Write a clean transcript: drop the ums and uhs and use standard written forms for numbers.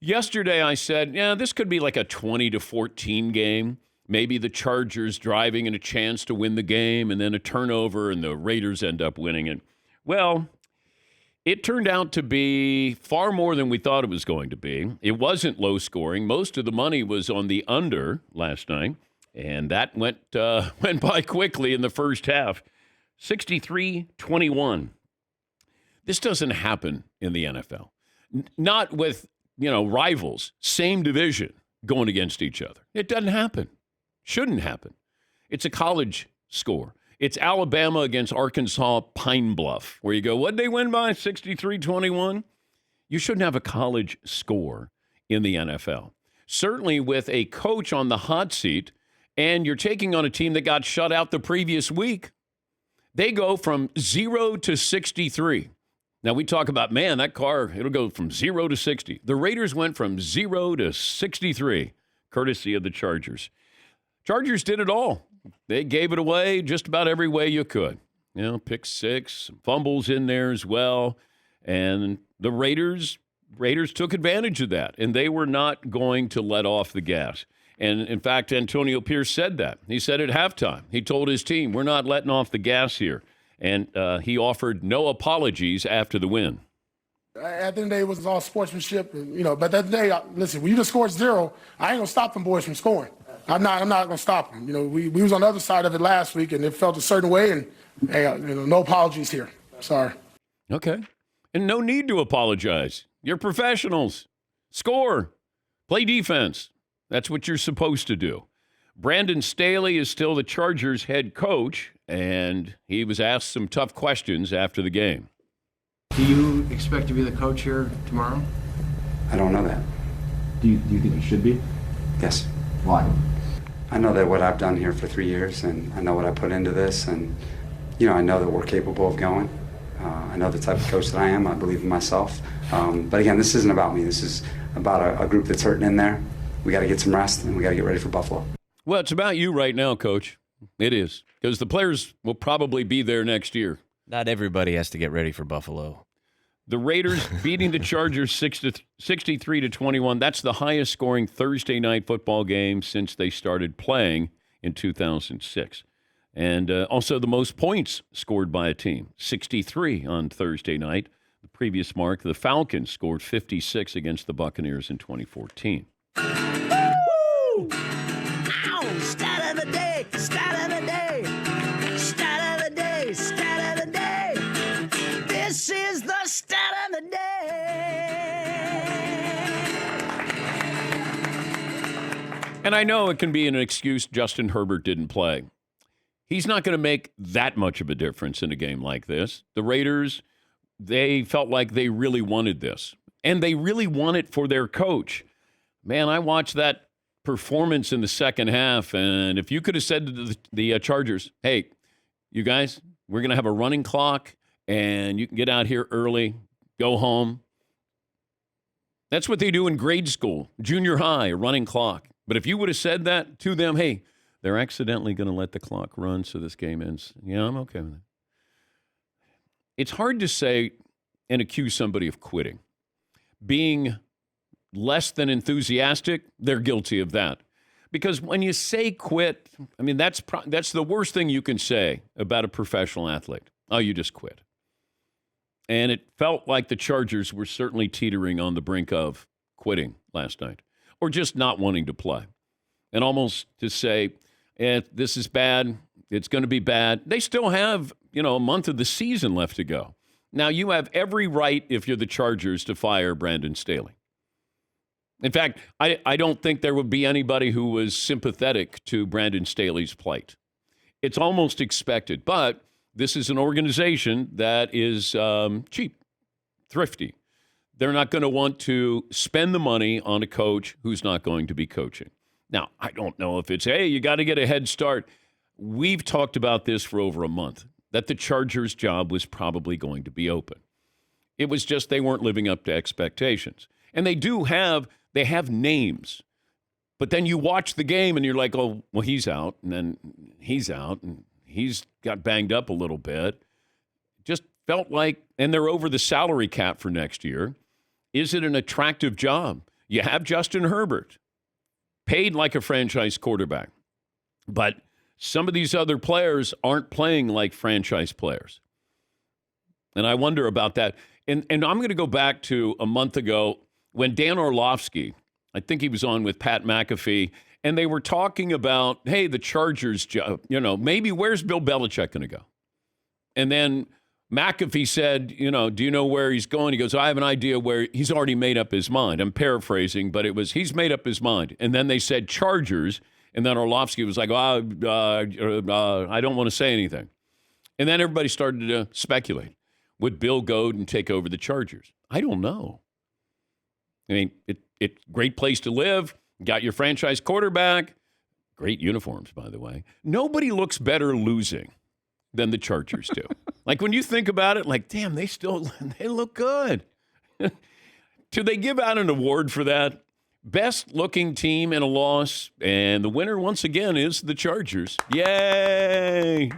Yesterday I said, yeah, this could be like a 20-14 game. Maybe the Chargers driving and a chance to win the game and then a turnover and the Raiders end up winning it. Well, it turned out to be far more than we thought it was going to be. It wasn't low scoring. Most of the money was on the under last night, and that went by quickly in the first half. 63-21. This doesn't happen in the NFL. Not with, rivals, same division going against each other. It doesn't happen. Shouldn't happen. It's a college score. It's Alabama against Arkansas Pine Bluff, where you go, what'd they win by? 63-21? You shouldn't have a college score in the NFL. Certainly with a coach on the hot seat, and you're taking on a team that got shut out the previous week. They go from 0 to 63. Now, we talk about, man, that car, it'll go from 0 to 60. The Raiders went from 0 to 63, courtesy of the Chargers. Chargers did it all. They gave it away just about every way you could. Pick six, some fumbles in there as well. And the Raiders took advantage of that, and they were not going to let off the gas. And, in fact, Antonio Pierce said that. He said at halftime, he told his team, we're not letting off the gas here. And he offered no apologies after the win. At the end of the day, it was all sportsmanship. But at the end of the day, listen, when you just scored 0, I ain't going to stop them boys from scoring. I'm not going to stop them. We was on the other side of it last week, and it felt a certain way, and hey, no apologies here. Sorry. Okay. And no need to apologize. You're professionals. Score. Play defense. That's what you're supposed to do. Brandon Staley is still the Chargers head coach, and he was asked some tough questions after the game. Do you expect to be the coach here tomorrow? I don't know that. Do you think you should be? Yes. Why? I know that what I've done here for 3 years, and I know what I put into this, and I know that we're capable of going. I know the type of coach that I am. I believe in myself. But again, this isn't about me. This is about a group that's hurting in there. We got to get some rest, and we got to get ready for Buffalo. Well, it's about you right now, Coach. It is. Because the players will probably be there next year. Not everybody has to get ready for Buffalo. The Raiders beating the Chargers 63-21. That's the highest scoring Thursday night football game since they started playing in 2006. And also the most points scored by a team, 63 on Thursday night. The previous mark, the Falcons scored 56 against the Buccaneers in 2014. Woo! Ow! Stat of the day! Stat of the day! Stat of the day! Stat of the day! This is the stat of the day! And I know it can be an excuse Justin Herbert didn't play. He's not going to make that much of a difference in a game like this. The Raiders, they felt like they really wanted this. And they really want it for their coach. Man, I watched that performance in the second half, and if you could have said to the Chargers, hey, you guys, we're going to have a running clock, and you can get out here early, go home. That's what they do in grade school, junior high, a running clock. But if you would have said that to them, hey, they're accidentally going to let the clock run so this game ends. Yeah, I'm okay with it. It's hard to say and accuse somebody of quitting. Being less than enthusiastic, they're guilty of that. Because when you say quit, I mean, that's the worst thing you can say about a professional athlete. Oh, you just quit. And it felt like the Chargers were certainly teetering on the brink of quitting last night or just not wanting to play. And almost to say, this is bad, it's going to be bad. They still have, a month of the season left to go. Now, you have every right, if you're the Chargers, to fire Brandon Staley. In fact, I don't think there would be anybody who was sympathetic to Brandon Staley's plight. It's almost expected, but this is an organization that is cheap, thrifty. They're not going to want to spend the money on a coach who's not going to be coaching. Now, I don't know if it's, hey, you got to get a head start. We've talked about this for over a month, that the Chargers' job was probably going to be open. It was just they weren't living up to expectations. And they have names. But then you watch the game and you're like, oh, well, he's out, and then he's out, and he's got banged up a little bit. Just felt like, and they're over the salary cap for next year. Is it an attractive job? You have Justin Herbert, paid like a franchise quarterback. But some of these other players aren't playing like franchise players. And I wonder about that. And I'm going to go back to a month ago when Dan Orlovsky, I think he was on with Pat McAfee, and they were talking about, hey, the Chargers, maybe where's Bill Belichick going to go? And then McAfee said, do you know where he's going? He goes, I have an idea where he's already made up his mind. I'm paraphrasing, but it was he's made up his mind. And then they said Chargers, and then Orlovsky was like, I don't want to say anything. And then everybody started to speculate. Would Bill go and take over the Chargers? I don't know. I mean, it's great place to live. Got your franchise quarterback. Great uniforms, by the way. Nobody looks better losing than the Chargers do. Like, when you think about it, like, damn, they look good. Do they give out an award for that? Best looking team in a loss, and the winner, once again, is the Chargers. Yay!